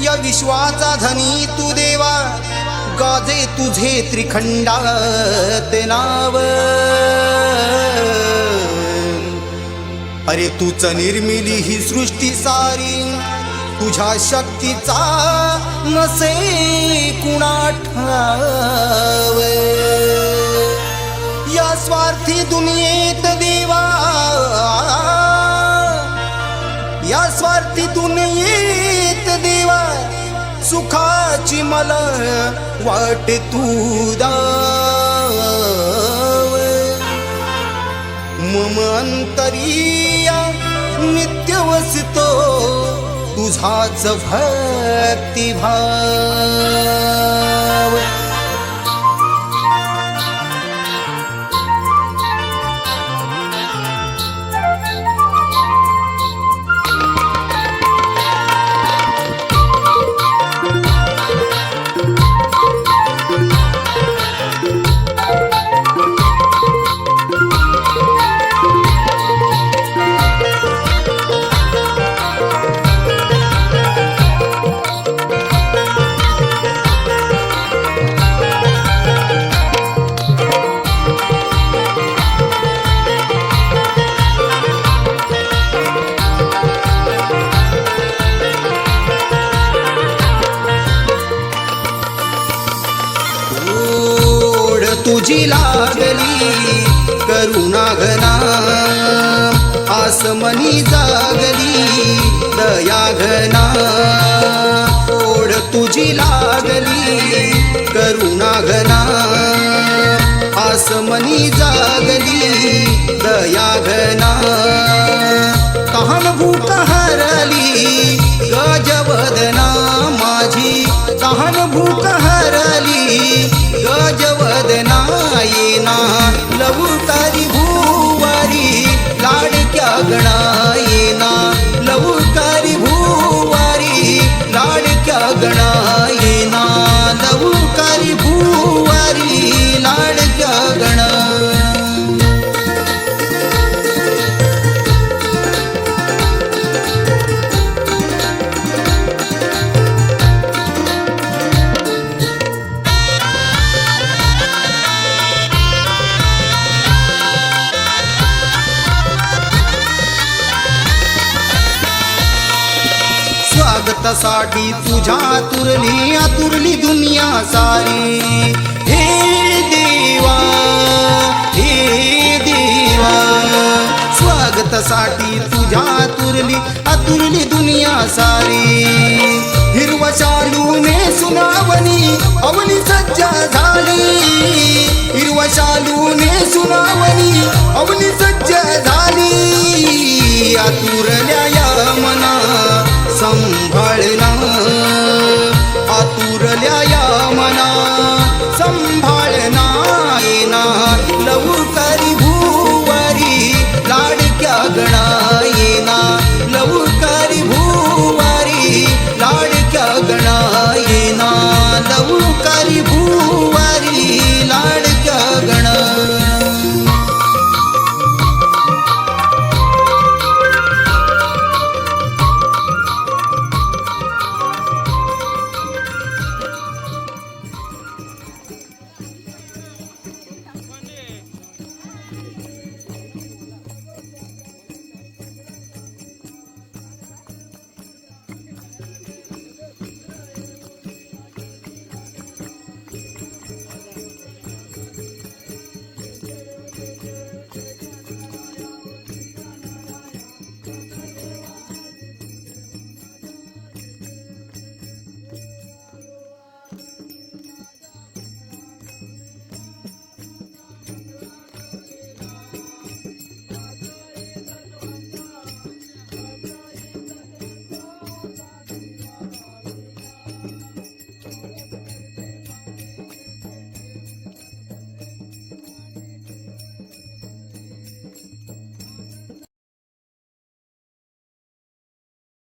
या विश्वाचा धनी तू देवा, गाजे तुझे त्रिखंडात नाव। अरे तूच निर्मिली ही सृष्टी सारी, तुझ्या शक्तीचा नसे कुणा ठाव। या स्वार्थी दुनियेत देवा, या स्वार्थी दुनियेत देवा, सुखाची मला वाट तू दाव। मम अंतरिया नित्य वसतो तुझाच भक्तिभाव। तुझी लागली करुणा घना, आसमनी जागली दया घना। ओढ तुझी लागली करुणा घना, आसमनी जागली दया घना। तहान भूक हरली गजवदना माझी, तहान भूक हरली गजवदना। येना लवकारी भूवारी लाडक्या गणा, येना लवकारी भूवारी लाडक्या गणा। येना लवकारी भूवारी लाडक्या गणा। स्वागतासाठी तुझ्या आतुरली आतुरली दुनिया सारी। हे देवा, हे देवा, स्वागतासाठी तुझ्या आतुरली दुनिया सारी। हिरवा शालूने सुनावणी अवनी सज्जा झाली, हिरवा शालूने सुनावणी अवनी सज्जा झाली। आतुरल्या या मना संभाळना, आतुरल्या या